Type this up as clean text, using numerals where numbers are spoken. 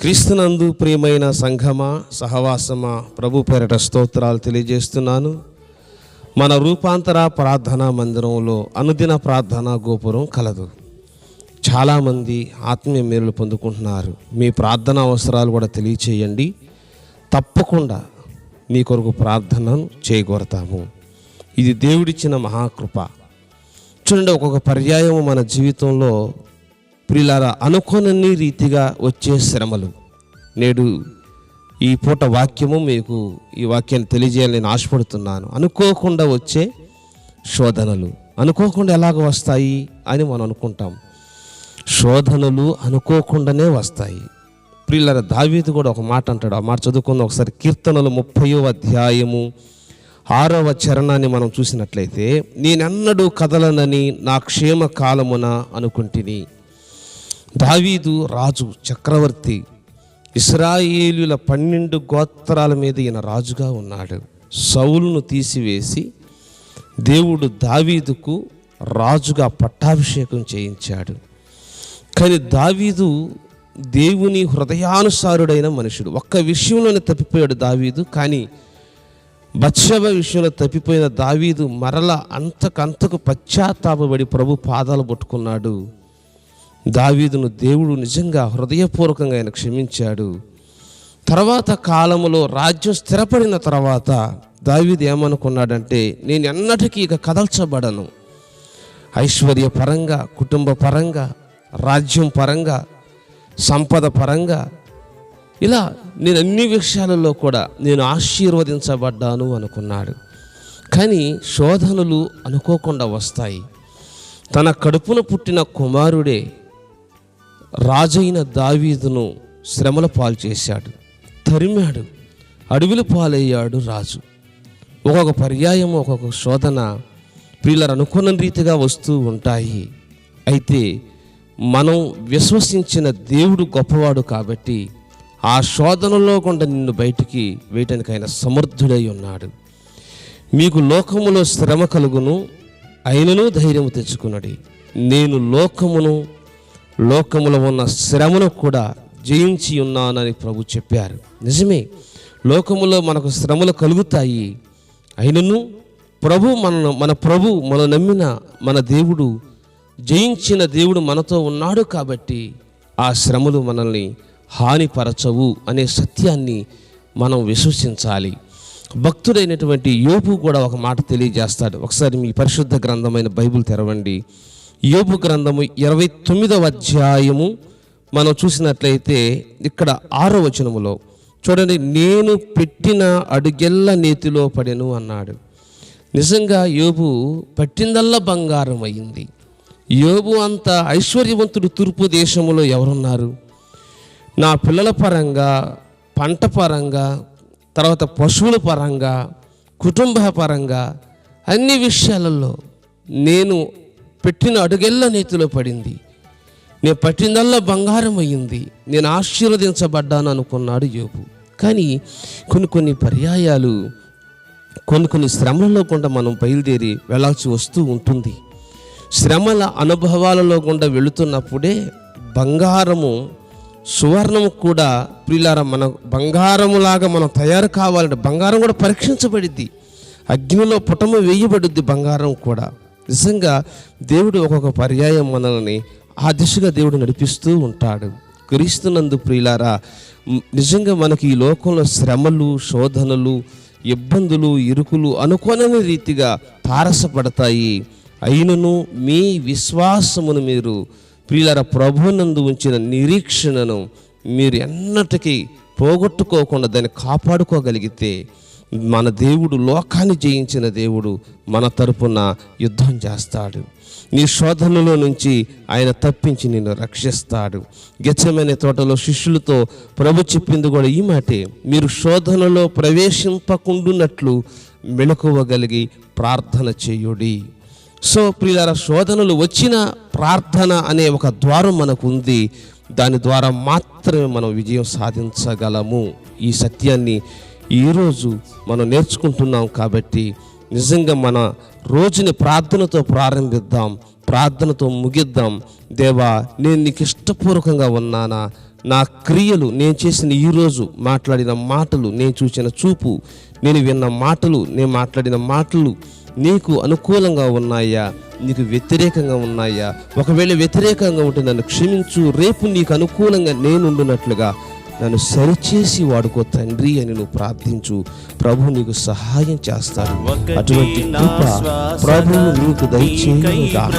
క్రీస్తునందు ప్రియమైన సంఘమా, సహవాసమా, ప్రభు పేరట స్తోత్రాలు తెలియజేస్తున్నాను. మన రూపాంతర ప్రార్థనా మందిరంలో అనుదిన ప్రార్థనా గోపురం కలదు. చాలామంది ఆత్మీయ మేలులు పొందుకుంటున్నారు. మీ ప్రార్థన అవసరాలు కూడా తెలియచేయండి. తప్పకుండా మీ కొరకు ప్రార్థనను చేయగోరతాము. ఇది దేవుడిచ్చిన మహాకృప. చూడండి, ఒక్కొక్క పర్యాయం మన జీవితంలో ప్రియులారా అనుకోనన్ని రీతిగా వచ్చే శ్రమలు. నేడు ఈ పూట వాక్యము మీకు ఈ వాక్యాన్ని తెలియజేయాలని నేను ఆశపడుతున్నాను. అనుకోకుండా వచ్చే శోధనలు అనుకోకుండా ఎలాగ వస్తాయి అని మనం అనుకుంటాం. శోధనలు అనుకోకుండానే వస్తాయి. ప్రియులారా, దావీదు కూడా ఒక మాట అంటాడు. ఆ మాట చదువుకున్న ఒకసారి కీర్తనలు 30వ అధ్యాయము 6వ చరణాన్ని మనం చూసినట్లయితే, నేనెన్నడూ కదలనని నా క్షేమ కాలమున అనుకుంటుని. దావీదు రాజు, చక్రవర్తి, ఇశ్రాయేలుల 12 గోత్రాల మీద ఈయన రాజుగా ఉన్నాడు. సౌలును తీసివేసి దేవుడు దావీదుకు రాజుగా పట్టాభిషేకం చేయించాడు. కానీ దావీదు దేవుని హృదయానుసారుడైన మనుషుడు. ఒక్క విషయంలోనే తప్పిపోయాడు దావీదు. కానీ బత్షెబ విషయంలో తప్పిపోయిన దావీదు మరల అంతకంతకు పశ్చాత్తాపపడి ప్రభు పాదాలు పట్టుకున్నాడు. దావీదును దేవుడు నిజంగా హృదయపూర్వకంగా ఆయన క్షమించాడు. తర్వాత కాలంలో రాజ్యం స్థిరపడిన తర్వాత దావీదు ఏమనుకున్నాడంటే, నేను ఎన్నటికీ ఇక కదల్చబడను. ఐశ్వర్య పరంగా, కుటుంబ పరంగా, రాజ్యం పరంగా, సంపద పరంగా, ఇలా నేను అన్ని విషయాలలో కూడా నేను ఆశీర్వదించబడ్డాను అనుకున్నాడు. కానీ శోధనలు అనుకోకుండా వస్తాయి. తన కడుపున పుట్టిన కుమారుడే రాజైన దావీదును శ్రమల పాలు చేశాడు, తరిమాడు, అడవిల పాలయ్యాడు రాజు. ఒక్కొక్క పర్యాయం, ఒక్కొక్క శోధన ప్రియులారా అనుకున్న రీతిగా వస్తూ ఉంటాయి. అయితే మనం విశ్వసించిన దేవుడు గొప్పవాడు కాబట్టి ఆ శోధనలో గుండా నిన్ను బయటికి వేయటానికి ఆయన సమర్థుడై ఉన్నాడు. మీకు లోకములో శ్రమ కలుగును, అయినను ధైర్యము తెచ్చుకున్నది. నేను లోకములో ఉన్న శ్రమను కూడా జయించి ఉన్నానని ప్రభు చెప్పారు. నిజమే, లోకములో మనకు శ్రమలు కలుగుతాయి. అయినను మన నమ్మిన మన దేవుడు, జయించిన దేవుడు మనతో ఉన్నాడు కాబట్టి ఆ శ్రమలు మనల్ని హానిపరచవు అనే సత్యాన్ని మనం విశ్వసించాలి. భక్తుడైనటువంటి యోబు కూడా ఒక మాట తెలియజేస్తాడు. ఒకసారి మీ పరిశుద్ధ గ్రంథమైన బైబిల్ తెరవండి. యోబు గ్రంథము 29వ అధ్యాయము మనం చూసినట్లయితే ఇక్కడ 6వ వచనములో చూడండి, నేను పెట్టిన అడుగెల్ల నేతిలో పడెను అన్నాడు. నిజంగా యోబు పట్టిందల్లా బంగారం అయింది. యోబు అంత ఐశ్వర్యవంతుడు తూర్పు దేశంలో ఎవరున్నారు? నా పిల్లల పరంగా, పంట పరంగా, తర్వాత పశువుల పరంగా, కుటుంబ పరంగా, అన్ని విషయాలలో నేను పెట్టిన అడుగెల్ల నేతిలో పడింది, నేను పట్టిందల్లా బంగారం అయ్యింది, నేను ఆశీర్వదించబడ్డాను అనుకున్నాడు యోబు. కానీ కొన్ని పర్యాయాలు, కొన్ని శ్రమలలో గుండా మనం బయలుదేరి వెళ్ళాల్సి వస్తూ ఉంటుంది. శ్రమల అనుభవాలలో గుండా వెళుతున్నప్పుడే బంగారము, సువర్ణము కూడా ప్రియులారా, మన బంగారములాగా మనం తయారు కావాలంటే బంగారం కూడా పరీక్షించబడిద్ది. అగ్నిలో పుటము వేయబడుద్ది బంగారం కూడా. నిజంగా దేవుడు ఒక్కొక్క పర్యాయం మనల్ని ఆ దిశగా దేవుడు నడిపిస్తూ ఉంటాడు. క్రీస్తునందు ప్రియులారా, నిజంగా మనకి ఈ లోకంలో శ్రమలు, శోధనలు, ఇబ్బందులు, ఇరుకులు అనుకోనని రీతిగా తారసపడతాయి. అయినను మీ విశ్వాసమును మీరు ప్రియులారా ప్రభువునందు ఉంచిన నిరీక్షణను మీరు ఎన్నటికీ పోగొట్టుకోకుండా దాన్ని కాపాడుకోగలిగితే మన దేవుడు, లోకాన్ని జయించిన దేవుడు మన తరపున యుద్ధం చేస్తాడు. నీ శోధనలో నుంచి ఆయన తప్పించి నిన్ను రక్షిస్తాడు. గెత్సెమనే తోటలో శిష్యులతో ప్రభు చెప్పింది కూడా ఈ మాటే, మీరు శోధనలో ప్రవేశింపకుండునట్లు మెలకువగలిగి ప్రార్థన చేయుడి. సో ప్రియులారా, శోధనలు వచ్చిన ప్రార్థన అనే ఒక ద్వారం మనకు ఉంది. దాని ద్వారా మాత్రమే మనం విజయం సాధించగలము. ఈ సత్యాన్ని ఈరోజు మనం నేర్చుకుంటున్నాం కాబట్టి నిజంగా మన రోజుని ప్రార్థనతో ప్రారంభిద్దాం, ప్రార్థనతో ముగిద్దాం. దేవా, నేను నీకు ఇష్టపూర్వకంగా ఉన్నానా? నా క్రియలు, నేను చేసిన ఈరోజు మాట్లాడిన మాటలు, నేను చూసిన చూపు, నేను విన్న మాటలు, నేను మాట్లాడిన మాటలు నీకు అనుకూలంగా ఉన్నాయా, నీకు వ్యతిరేకంగా ఉన్నాయా? ఒకవేళ వ్యతిరేకంగా ఉంటే నన్ను క్షమించు, రేపు నీకు అనుకూలంగా నేనుండునట్లుగా నన్ను సరిచేసి వాడుకో తండ్రి అని నువ్వు ప్రార్థించు. ప్రభు నీకు సహాయం చేస్తాడు. అటువంటి కృప ప్రభువు నీకు దయచేయుగాక.